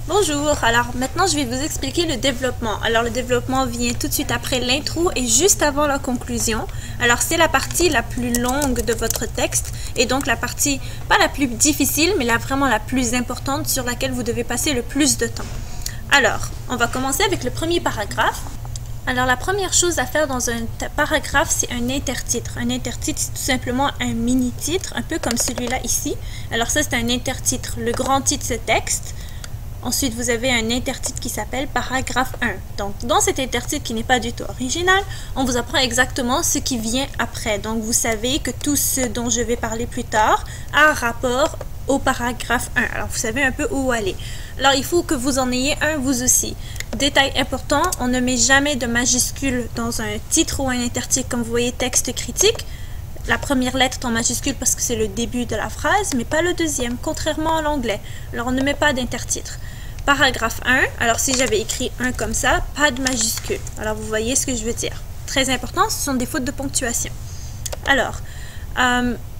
Bonjour, alors maintenant je vais vous expliquer le développement. Alors le développement vient tout de suite après l'intro et juste avant la conclusion. Alors c'est la partie la plus longue de votre texte et donc la partie, pas la plus difficile, mais vraiment la plus importante sur laquelle vous devez passer le plus de temps. Alors, on va commencer avec le premier paragraphe. Alors la première chose à faire dans un paragraphe, c'est un intertitre. Un intertitre, c'est tout simplement un mini-titre, un peu comme celui-là ici. Alors ça, c'est un intertitre. Le grand titre, c'est texte. Ensuite, vous avez un intertitre qui s'appelle paragraphe 1. Donc, dans cet intertitre qui n'est pas du tout original, on vous apprend exactement ce qui vient après. Donc, vous savez que tout ce dont je vais parler plus tard a rapport au paragraphe 1. Alors, vous savez un peu où aller. Alors, il faut que vous en ayez un vous aussi. Détail important, on ne met jamais de majuscule dans un titre ou un intertitre. Comme vous voyez, texte critique. La première lettre est en majuscule parce que c'est le début de la phrase, mais pas le deuxième, contrairement à l'anglais. Alors, on ne met pas d'intertitre. Paragraphe 1, alors si j'avais écrit 1 comme ça, pas de majuscule. Alors, vous voyez ce que je veux dire. Très important, ce sont des fautes de ponctuation. Alors,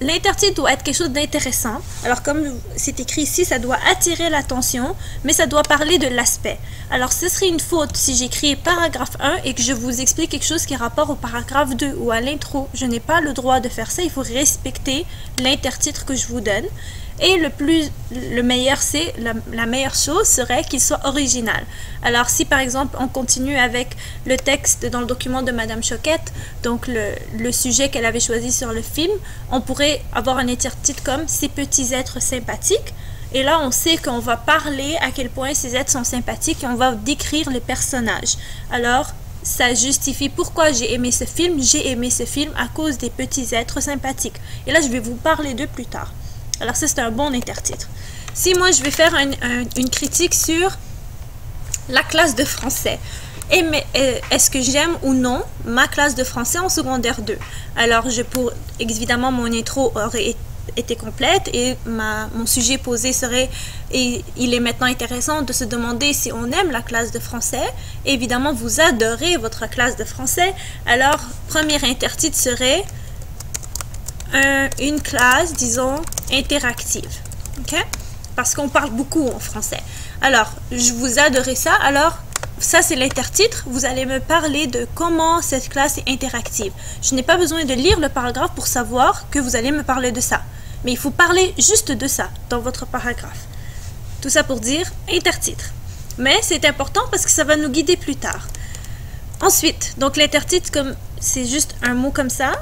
l'intertitre doit être quelque chose d'intéressant. Alors, comme c'est écrit ici, ça doit attirer l'attention, mais ça doit parler de l'aspect. Alors, ce serait une faute si j'écris paragraphe 1 et que je vous explique quelque chose qui a rapport au paragraphe 2 ou à l'intro. Je n'ai pas le droit de faire ça. Il faut respecter l'intertitre que je vous donne. Et la meilleure chose serait qu'il soit original. Alors, si par exemple, on continue avec le texte dans le document de Madame Choquette, donc le sujet qu'elle avait choisi sur le film, on pourrait avoir un intertitre comme « Ces petits êtres sympathiques ». Et là, on sait qu'on va parler à quel point ces êtres sont sympathiques et on va décrire les personnages. Alors, ça justifie pourquoi j'ai aimé ce film. J'ai aimé ce film à cause des petits êtres sympathiques. Et là, je vais vous parler d'eux plus tard. Alors ça, c'est un bon intertitre. Si moi, je vais faire une critique sur la classe de français, est-ce que j'aime ou non ma classe de français en secondaire 2? Alors, évidemment, mon intro aurait été complète et mon sujet posé serait, et il est maintenant intéressant de se demander si on aime la classe de français. Et évidemment, vous adorez votre classe de français. Alors, premier intertitre serait une classe, disons, interactive. OK? Parce qu'on parle beaucoup en français. Alors, vous adorez ça. Alors, ça, c'est l'intertitre. Vous allez me parler de comment cette classe est interactive. Je n'ai pas besoin de lire le paragraphe pour savoir que vous allez me parler de ça. Mais il faut parler juste de ça dans votre paragraphe. Tout ça pour dire intertitre. Mais c'est important parce que ça va nous guider plus tard. Ensuite, donc l'intertitre, comme c'est juste un mot comme ça,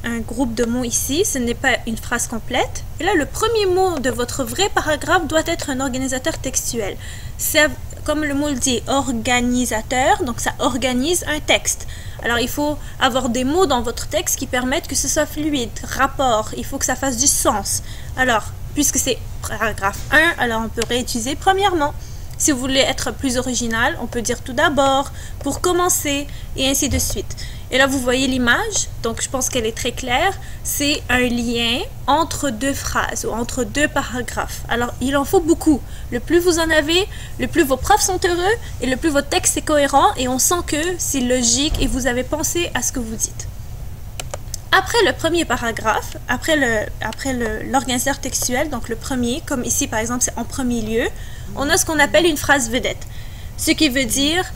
un groupe de mots ici, ce n'est pas une phrase complète. Et là, le premier mot de votre vrai paragraphe doit être un organisateur textuel. C'est, comme le mot le dit, organisateur, donc ça organise un texte. Alors, il faut avoir des mots dans votre texte qui permettent que ce soit fluide, rapport, il faut que ça fasse du sens. Alors, puisque c'est paragraphe 1, alors on peut réutiliser premièrement. Si vous voulez être plus original, on peut dire tout d'abord, pour commencer, et ainsi de suite. Et là, vous voyez l'image, donc je pense qu'elle est très claire. C'est un lien entre deux phrases ou entre deux paragraphes. Alors, il en faut beaucoup. Le plus vous en avez, le plus vos profs sont heureux et le plus votre texte est cohérent et on sent que c'est logique et vous avez pensé à ce que vous dites. Après le premier paragraphe, après l'organisateur textuel, donc le premier, comme ici par exemple c'est en premier lieu, on a ce qu'on appelle une phrase vedette. Ce qui veut dire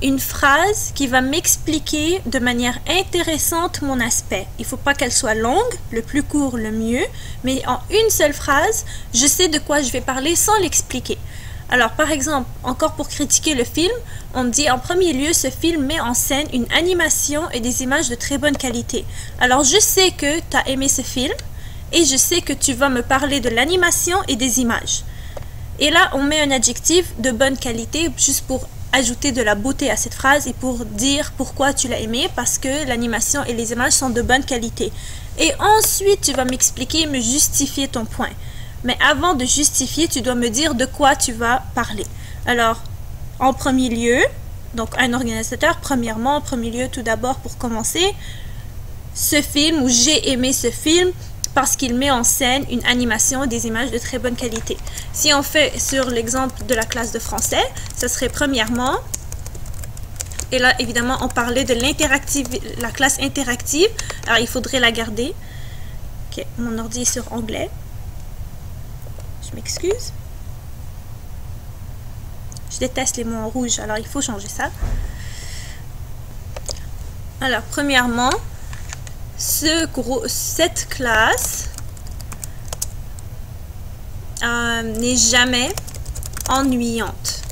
une phrase qui va m'expliquer de manière intéressante mon aspect. Il ne faut pas qu'elle soit longue, le plus court le mieux, mais en une seule phrase, je sais de quoi je vais parler sans l'expliquer. Alors, par exemple, encore pour critiquer le film, on dit en premier lieu, ce film met en scène une animation et des images de très bonne qualité. Alors, je sais que tu as aimé ce film et je sais que tu vas me parler de l'animation et des images. Et là, on met un adjectif de bonne qualité juste pour ajouter de la beauté à cette phrase et pour dire pourquoi tu l'as aimé, parce que l'animation et les images sont de bonne qualité. Et ensuite, tu vas m'expliquer et me justifier ton point. Mais avant de justifier, tu dois me dire de quoi tu vas parler. Alors, en premier lieu, donc un organisateur, premièrement, en premier lieu, tout d'abord, pour commencer, ce film, ou j'ai aimé ce film, parce qu'il met en scène une animation et des images de très bonne qualité. Si on fait sur l'exemple de la classe de français, ce serait premièrement, et là, évidemment, on parlait de la classe interactive, alors il faudrait la garder. Ok, mon ordi est sur anglais. Je m'excuse. déteste les mots en rouge, alors il faut changer ça. Alors, premièrement, cette classe n'est jamais ennuyante.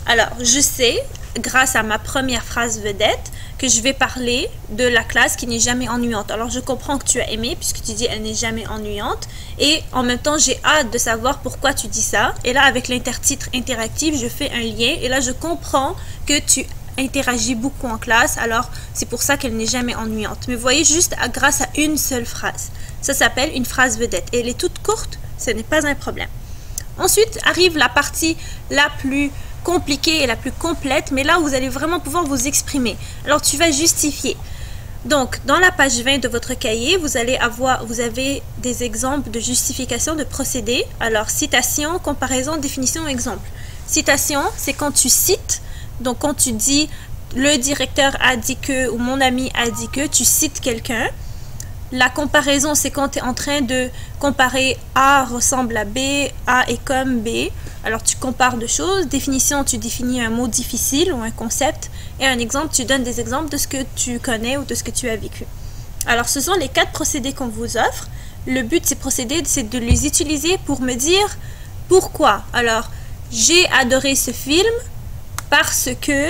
Alors, je sais, grâce à ma première phrase vedette, que je vais parler de la classe qui n'est jamais ennuyante. Alors, je comprends que tu as aimé, puisque tu dis elle n'est jamais ennuyante. Et en même temps, j'ai hâte de savoir pourquoi tu dis ça. Et là, avec l'intertitre interactif, je fais un lien. Et là, je comprends que tu interagis beaucoup en classe. Alors, c'est pour ça qu'elle n'est jamais ennuyante. Mais vous voyez, juste grâce à une seule phrase. Ça s'appelle une phrase vedette. Et elle est toute courte, ce n'est pas un problème. Ensuite, arrive la partie la plus compliquée et la plus complète, mais là vous allez vraiment pouvoir vous exprimer. Alors tu vas justifier. Donc dans la page 20 de votre cahier, vous avez des exemples de justification de procédés. Alors citation, comparaison, définition, exemple. Citation, c'est quand tu cites, donc quand tu dis le directeur a dit que ou mon ami a dit que, tu cites quelqu'un. La comparaison, c'est quand tu es en train de comparer A ressemble à B, A est comme B. Alors, tu compares deux choses. Définition, tu définis un mot difficile ou un concept. Et un exemple, tu donnes des exemples de ce que tu connais ou de ce que tu as vécu. Alors, ce sont les 4 procédés qu'on vous offre. Le but de ces procédés, c'est de les utiliser pour me dire pourquoi. Alors, j'ai adoré ce film parce que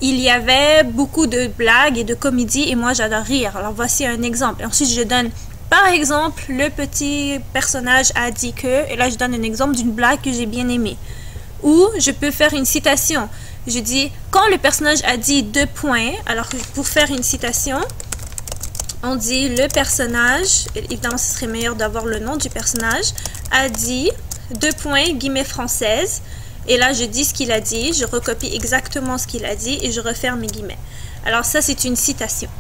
il y avait beaucoup de blagues et de comédie et moi j'adore rire. Alors voici un exemple. Et ensuite je donne par exemple le petit personnage a dit que, et là je donne un exemple d'une blague que j'ai bien aimée. Ou je peux faire une citation. Je dis quand le personnage a dit 2 points, alors pour faire une citation, on dit le personnage, évidemment ce serait meilleur d'avoir le nom du personnage, a dit 2 points guillemets françaises. Et là, je dis ce qu'il a dit, je recopie exactement ce qu'il a dit et je referme mes guillemets. Alors ça, c'est une citation.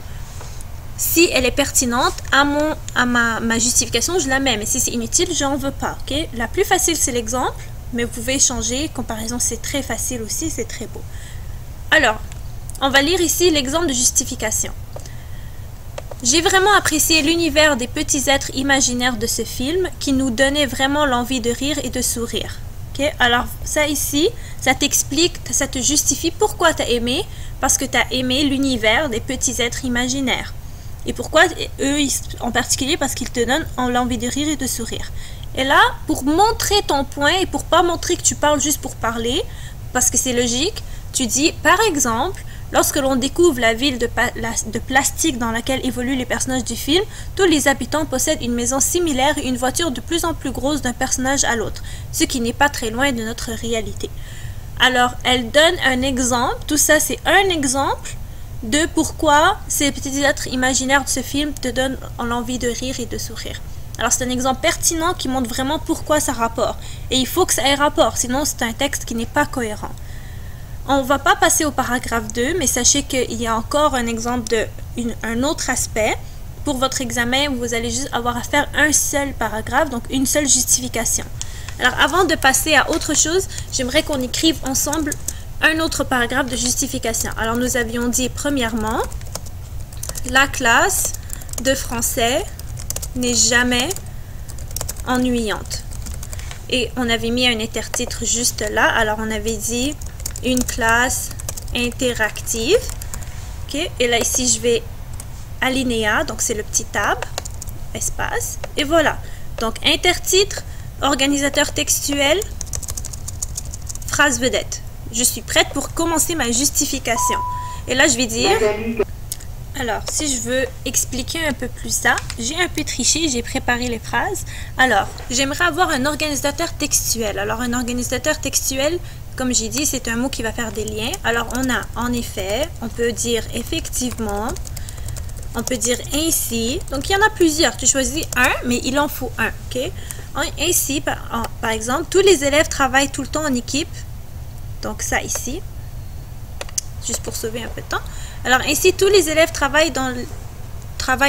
Si elle est pertinente à ma justification, je la mets. Mais si c'est inutile, je n'en veux pas. Okay? La plus facile, c'est l'exemple, mais vous pouvez changer. Comparaison, c'est très facile aussi, c'est très beau. Alors, on va lire ici l'exemple de justification. J'ai vraiment apprécié l'univers des petits êtres imaginaires de ce film qui nous donnait vraiment l'envie de rire et de sourire. Alors ça ici, ça t'explique, ça te justifie pourquoi tu as aimé, parce que tu as aimé l'univers des petits êtres imaginaires. Et pourquoi eux en particulier, parce qu'ils te donnent l'envie de rire et de sourire. Et là, pour montrer ton point et pour pas montrer que tu parles juste pour parler, parce que c'est logique, tu dis par exemple, lorsque l'on découvre la ville de plastique dans laquelle évoluent les personnages du film, tous les habitants possèdent une maison similaire et une voiture de plus en plus grosse d'un personnage à l'autre, ce qui n'est pas très loin de notre réalité. Alors, elle donne un exemple, tout ça c'est un exemple de pourquoi ces petits êtres imaginaires de ce film te donnent l'envie de rire et de sourire. Alors, c'est un exemple pertinent qui montre vraiment pourquoi ça rapporte. Et il faut que ça ait rapport, sinon c'est un texte qui n'est pas cohérent. On ne va pas passer au paragraphe 2, mais sachez qu'il y a encore un exemple d'un autre aspect. Pour votre examen, vous allez juste avoir à faire un seul paragraphe, donc une seule justification. Alors, avant de passer à autre chose, j'aimerais qu'on écrive ensemble un autre paragraphe de justification. Alors, nous avions dit, premièrement, la classe de français n'est jamais ennuyante. Et on avait mis un intertitre juste là. Alors, on avait dit une classe interactive. Okay. Et là, ici, je vais alinéa. Donc, c'est le petit tab, espace. Et voilà. Donc, intertitre, organisateur textuel, phrase vedette. Je suis prête pour commencer ma justification. Et là, je vais dire... Alors, si je veux expliquer un peu plus ça, j'ai un peu triché, j'ai préparé les phrases. Alors, j'aimerais avoir un organisateur textuel. Alors, un organisateur textuel, comme j'ai dit, c'est un mot qui va faire des liens. Alors, on a en effet, on peut dire effectivement, on peut dire ainsi. Donc, il y en a plusieurs. Tu choisis un, mais il en faut un. Okay? Ainsi, par exemple, tous les élèves travaillent tout le temps en équipe. Donc, ça ici. Juste pour sauver un peu de temps. Alors, ainsi, tous les élèves travaillent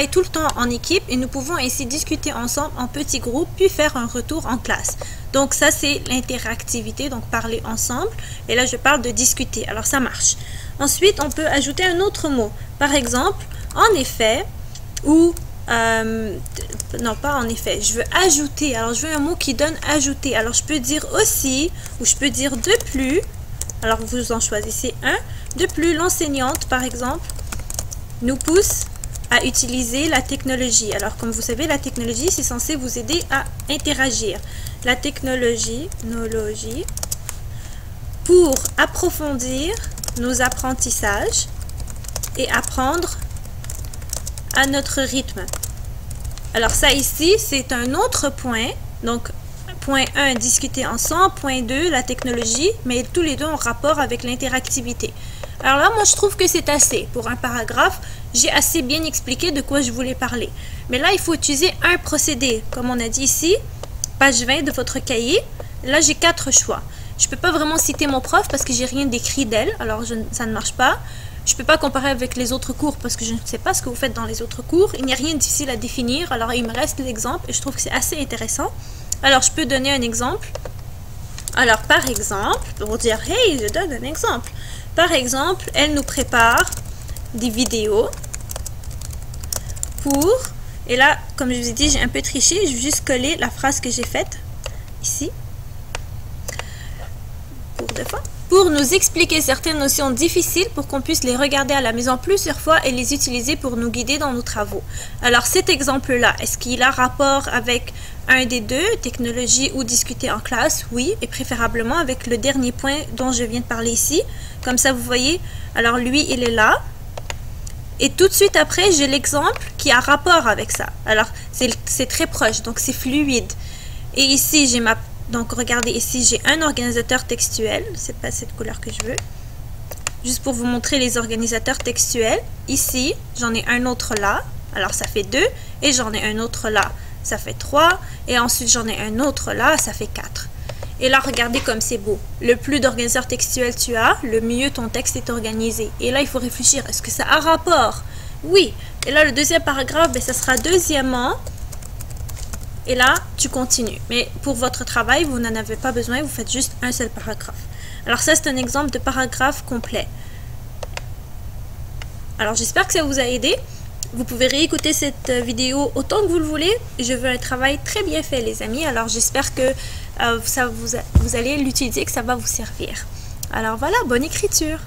tout le temps en équipe et nous pouvons ainsi discuter ensemble en petits groupes puis faire un retour en classe. Donc, ça, c'est l'interactivité, donc parler ensemble. Et là, je parle de discuter. Alors, ça marche. Ensuite, on peut ajouter un autre mot. Par exemple, en effet, ou non, pas en effet, je veux ajouter. Alors, je veux un mot qui donne ajouter. Alors, je peux dire aussi, ou je peux dire de plus. Alors, vous en choisissez un. De plus, l'enseignante, par exemple, nous pousse à utiliser la technologie. Alors, comme vous savez, la technologie, c'est censé vous aider à interagir. La technologie pour approfondir nos apprentissages et apprendre à notre rythme. Alors ça ici, c'est un autre point. Donc, point 1, discuter ensemble. Point 2, la technologie. Mais tous les deux ont rapport avec l'interactivité. Alors là, moi, je trouve que c'est assez. Pour un paragraphe, j'ai assez bien expliqué de quoi je voulais parler. Mais là, il faut utiliser un procédé. Comme on a dit ici, page 20 de votre cahier. Là, j'ai 4 choix. Je ne peux pas vraiment citer mon prof parce que j'ai rien d'écrit d'elle. Alors, ça ne marche pas. Je ne peux pas comparer avec les autres cours parce que je ne sais pas ce que vous faites dans les autres cours. Il n'y a rien de difficile à définir. Alors, il me reste l'exemple et je trouve que c'est assez intéressant. Alors, je peux donner un exemple. Alors, par exemple, pour dire, hey, je donne un exemple. Par exemple, elle nous prépare des vidéos pour... Et là, comme je vous ai dit, j'ai un peu triché. Je vais juste coller la phrase que j'ai faite ici. Pour nous expliquer certaines notions difficiles pour qu'on puisse les regarder à la maison plusieurs fois et les utiliser pour nous guider dans nos travaux. Alors cet exemple-là, est-ce qu'il a rapport avec un des deux, technologie ou discuter en classe? Oui, et préférablement avec le dernier point dont je viens de parler ici. Comme ça, vous voyez, alors lui, il est là. Et tout de suite après, j'ai l'exemple qui a rapport avec ça. Alors, c'est très proche, donc c'est fluide. Et ici, j'ai ma... Donc, regardez, ici, j'ai un organisateur textuel. C'est pas cette couleur que je veux. Juste pour vous montrer les organisateurs textuels. Ici, j'en ai un autre là. Alors, ça fait 2. Et j'en ai un autre là. Ça fait 3. Et ensuite, j'en ai un autre là. Ça fait 4. Et là, regardez comme c'est beau. Le plus d'organisateurs textuels tu as, le mieux ton texte est organisé. Et là, il faut réfléchir. Est-ce que ça a rapport? Oui. Et là, le deuxième paragraphe, ben, ça sera deuxièmement... Et là, tu continues. Mais pour votre travail, vous n'en avez pas besoin. Vous faites juste un seul paragraphe. Alors ça, c'est un exemple de paragraphe complet. Alors, j'espère que ça vous a aidé. Vous pouvez réécouter cette vidéo autant que vous le voulez. Je veux un travail très bien fait, les amis. Alors, j'espère que vous allez l'utiliser, que ça va vous servir. Alors voilà, bonne écriture.